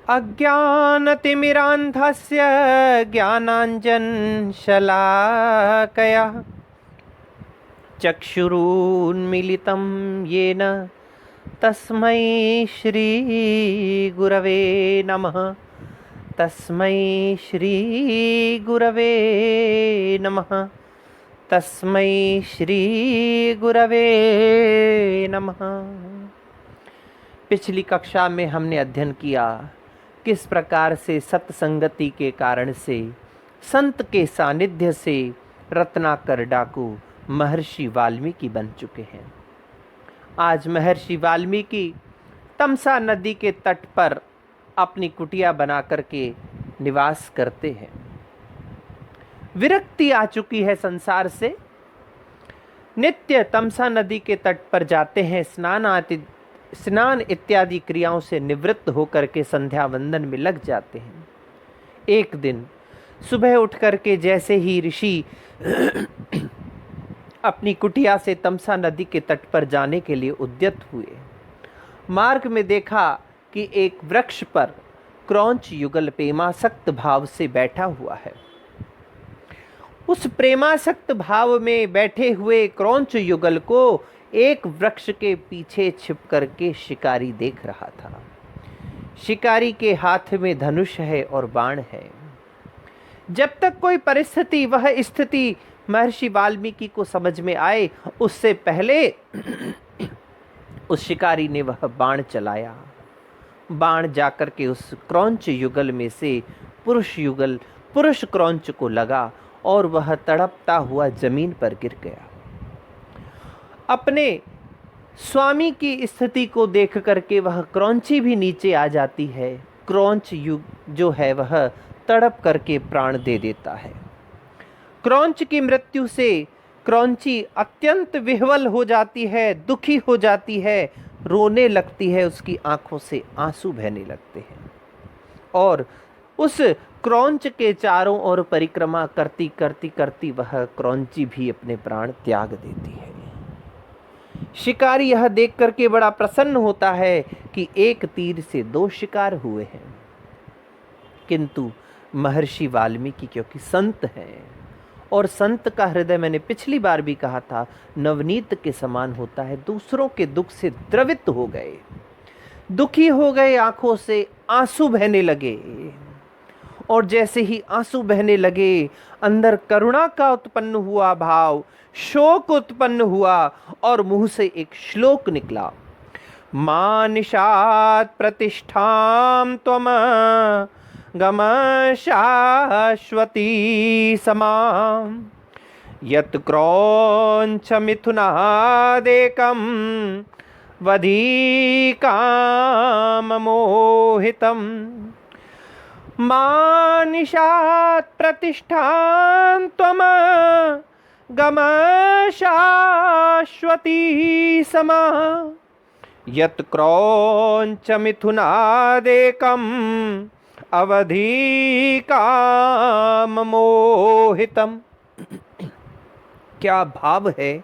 अज्ञानतिमिरान्धस्य ज्ञानाञ्जनशलाकया चक्षुरुन्मीलितं येन तस्मै श्रीगुरवे नमः। तस्मै श्रीगुरवे नमः। तस्मै श्रीगुरवे नमः। पिछली कक्षा में हमने अध्ययन किया किस प्रकार से सत्संगति के कारण से, संत के सानिध्य से रत्नाकर डाकू महर्षि वाल्मीकि बन चुके हैं। आज महर्षि वाल्मीकि तमसा नदी के तट पर अपनी कुटिया बना करके निवास करते हैं। विरक्ति आ चुकी है संसार से। नित्य तमसा नदी के तट पर जाते हैं, स्नान इत्यादि क्रियाओं से निवृत्त होकर के संध्या वंदन में लग जाते हैं। एक दिन सुबह उठ करके जैसे ही ऋषि अपनी कुटिया से तमसा नदी के तट पर जाने के लिए उद्यत हुए, मार्ग में देखा कि एक वृक्ष पर क्रौंच युगल प्रेमासक्त भाव से बैठा हुआ है। उस प्रेमासक्त भाव में बैठे हुए क्रौंच युगल को एक वृक्ष के पीछे छिप करके शिकारी देख रहा था। शिकारी के हाथ में धनुष है और बाण है। जब तक कोई परिस्थिति, वह स्थिति महर्षि वाल्मीकि को समझ में आए, उससे पहले उस शिकारी ने वह बाण चलाया। बाण जाकर के उस क्रौंच युगल में से पुरुष क्रौंच को लगा और वह तड़पता हुआ जमीन पर गिर गया। अपने स्वामी की स्थिति को देख करके वह क्रौंची भी नीचे आ जाती है। क्रौंच युग जो है वह तड़प करके प्राण दे देता है। क्रौंच की मृत्यु से क्रौंची अत्यंत विह्वल हो जाती है, दुखी हो जाती है, रोने लगती है, उसकी आंखों से आंसू बहने लगते हैं और उस क्रौंच के चारों ओर परिक्रमा करती वह क्रौंची भी अपने प्राण त्याग देती है। शिकारी यह देख करके बड़ा प्रसन्न होता है कि एक तीर से दो शिकार हुए हैं। किंतु महर्षि वाल्मीकि क्योंकि संत हैं और संत का हृदय, मैंने पिछली बार भी कहा था, नवनीत के समान होता है, दूसरों के दुख से द्रवित हो गए, दुखी हो गए, आंखों से आंसू बहने लगे। और जैसे ही आंसू बहने लगे, अंदर करुणा का उत्पन्न हुआ भाव, शोक उत्पन्न हुआ और मुंह से एक श्लोक निकला। मानिषात् प्रतिष्ठां त्वम गम शाश्वती समां यत् क्रौंच मिथुनादेकं वधी काममोहितम्। मानिषात् प्रतिष्ठां त्वम गम शाश्वती समा यत् क्रौंच मिथुनादेकं अवधि काम मोहितम। क्या भाव है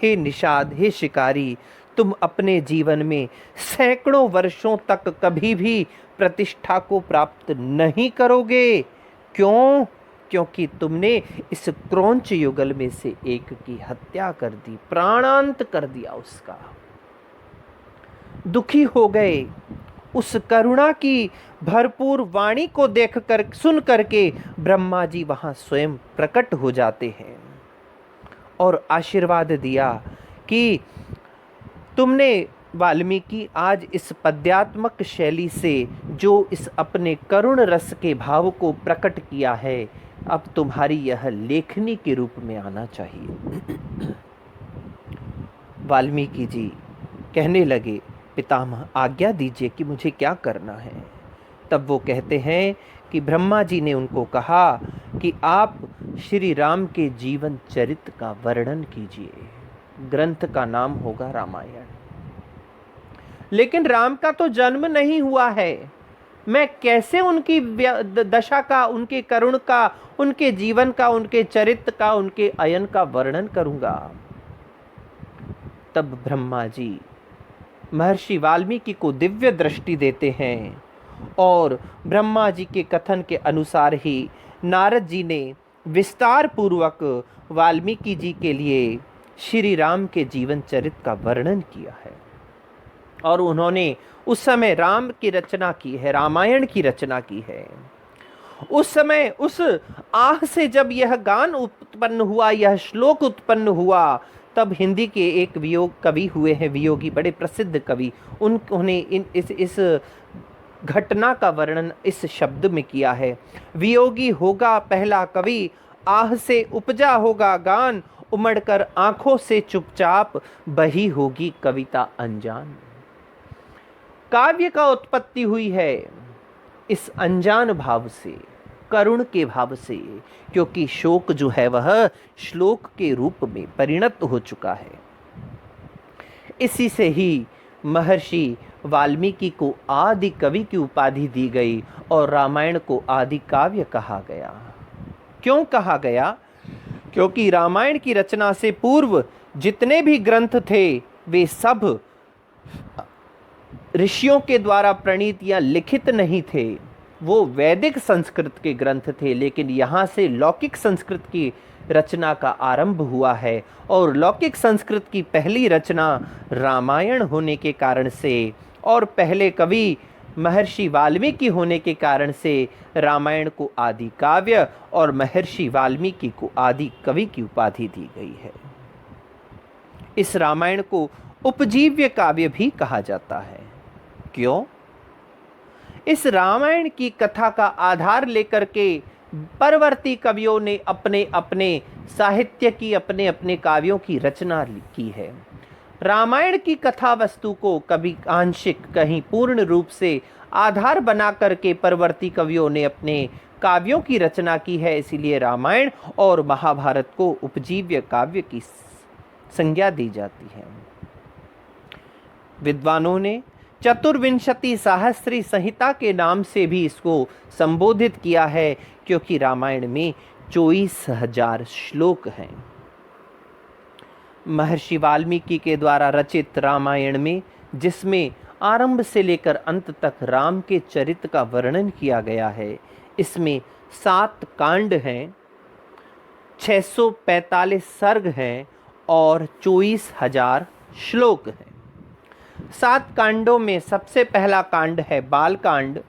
हे निषाद, हे शिकारी, तुम अपने जीवन में सैकड़ों वर्षों तक कभी भी प्रतिष्ठा को प्राप्त नहीं करोगे। क्यों? क्योंकि तुमने इस क्रौंच युगल में से एक की हत्या कर दी, प्राणांत कर दिया उसका। दुखी हो गए। उस करुणा की भरपूर वाणी को देखकर, सुन करके ब्रह्मा जी वहां स्वयं प्रकट हो जाते हैं और आशीर्वाद दिया कि तुमने वाल्मीकि आज इस पद्यात्मक शैली से जो इस अपने करुण रस के भाव को प्रकट किया है, अब तुम्हारी यह लेखनी के रूप में आना चाहिए। वाल्मीकि जी कहने लगे, पितामह आज्ञा दीजिए कि मुझे क्या करना है। तब वो कहते हैं कि ब्रह्मा जी ने उनको कहा कि आप श्री राम के जीवन चरित्र का वर्णन कीजिए। ग्रंथ का नाम होगा रामायण। लेकिन राम का तो जन्म नहीं हुआ है, मैं कैसे उनकी दशा का, उनके करुण का, उनके जीवन का, उनके चरित्र का, उनके अयन का वर्णन करूंगा। तब ब्रह्मा जी महर्षि वाल्मीकि को दिव्य दृष्टि देते हैं और ब्रह्मा जी के कथन के अनुसार ही नारद जी ने विस्तार पूर्वक वाल्मीकि जी के लिए श्री राम के जीवन चरित्र का वर्णन किया है। और उन्होंने उस समय राम की रचना की है, रामायण की रचना की है। उस समय उस आह से जब यह गान उत्पन्न हुआ, यह श्लोक उत्पन्न हुआ, तब हिंदी के एक वियोग कवि हुए हैं, वियोगी, बड़े प्रसिद्ध कवि, उन्होंने इस घटना का वर्णन इस शब्द में किया है। वियोगी होगा पहला कवि, आह से उपजा होगा गान, उमड़कर आंखों से चुपचाप बही होगी कविता अनजान। काव्य का उत्पत्ति हुई है इस अनजान भाव से, करुण के भाव से, क्योंकि शोक जो है वह श्लोक के रूप में परिणत हो चुका है। इसी से ही महर्षि वाल्मीकि को आदि कवि की उपाधि दी गई और रामायण को आदि काव्य कहा गया। क्यों कहा गया? क्योंकि रामायण की रचना से पूर्व जितने भी ग्रंथ थे वे सब ऋषियों के द्वारा प्रणीत या लिखित नहीं थे, वो वैदिक संस्कृत के ग्रंथ थे। लेकिन यहाँ से लौकिक संस्कृत की रचना का आरंभ हुआ है और लौकिक संस्कृत की पहली रचना रामायण होने के कारण से और पहले कवि महर्षि वाल्मीकि होने के कारण से रामायण को आदि काव्य और महर्षि वाल्मीकि को आदि कवि की उपाधि दी गई है। इस रामायण को उपजीव्य काव्य भी कहा जाता है। क्यों? इस रामायण की कथा का आधार लेकर के परवर्ती कवियों ने अपने अपने साहित्य की, अपने अपने काव्यों की रचना की है। रामायण की कथा वस्तु को कभी आंशिक, कहीं पूर्ण रूप से आधार बना करके परवर्ती कवियों ने अपने काव्यों की रचना की है। इसीलिए रामायण और महाभारत को उपजीव्य काव्य की संज्ञा दी जाती है। विद्वानों ने चतुर्विंशति सहस्त्री संहिता के नाम से भी इसको संबोधित किया है, क्योंकि रामायण में 24,000 श्लोक हैं। महर्षि वाल्मीकि के द्वारा रचित रामायण में, जिसमें आरंभ से लेकर अंत तक राम के चरित्र का वर्णन किया गया है, इसमें 7 कांड हैं, 645 सर्ग हैं और 24,000 श्लोक हैं। 7 कांडों में सबसे पहला कांड है बाल कांड,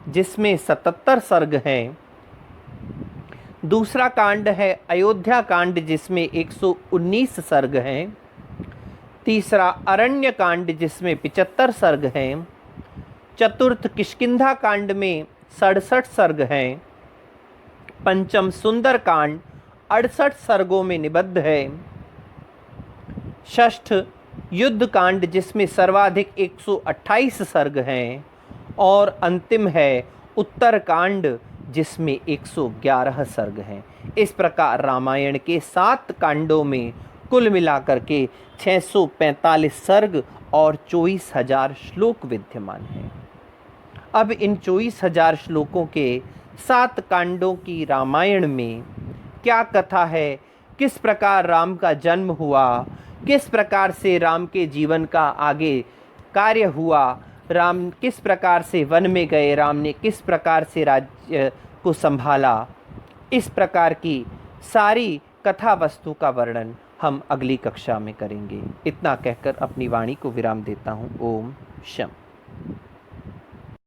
जिसमें 77 सर्ग हैं। दूसरा कांड है अयोध्या कांड, जिसमें 119 सर्ग हैं। तीसरा अरण्य कांड, जिसमें 75 सर्ग हैं। चतुर्थ किष्किंधा कांड में 67 सर्ग हैं। पंचम सुंदर कांड 68 सर्गों में निबद्ध है। षष्ठ युद्ध कांड, जिसमें सर्वाधिक 128 सर्ग हैं। और अंतिम है उत्तर कांड, जिसमें 111 सर्ग हैं। इस प्रकार रामायण के 7 कांडों में कुल मिलाकर के 645 सर्ग और 24,000 श्लोक विद्यमान हैं। अब इन 24,000 श्लोकों के 7 कांडों की रामायण में क्या कथा है, किस प्रकार राम का जन्म हुआ, किस प्रकार से राम के जीवन का आगे कार्य हुआ, राम किस प्रकार से वन में गए, राम ने किस प्रकार से राज्य को संभाला, इस प्रकार की सारी कथा वस्तु का वर्णन हम अगली कक्षा में करेंगे। इतना कहकर अपनी वाणी को विराम देता हूँ। ओम शम।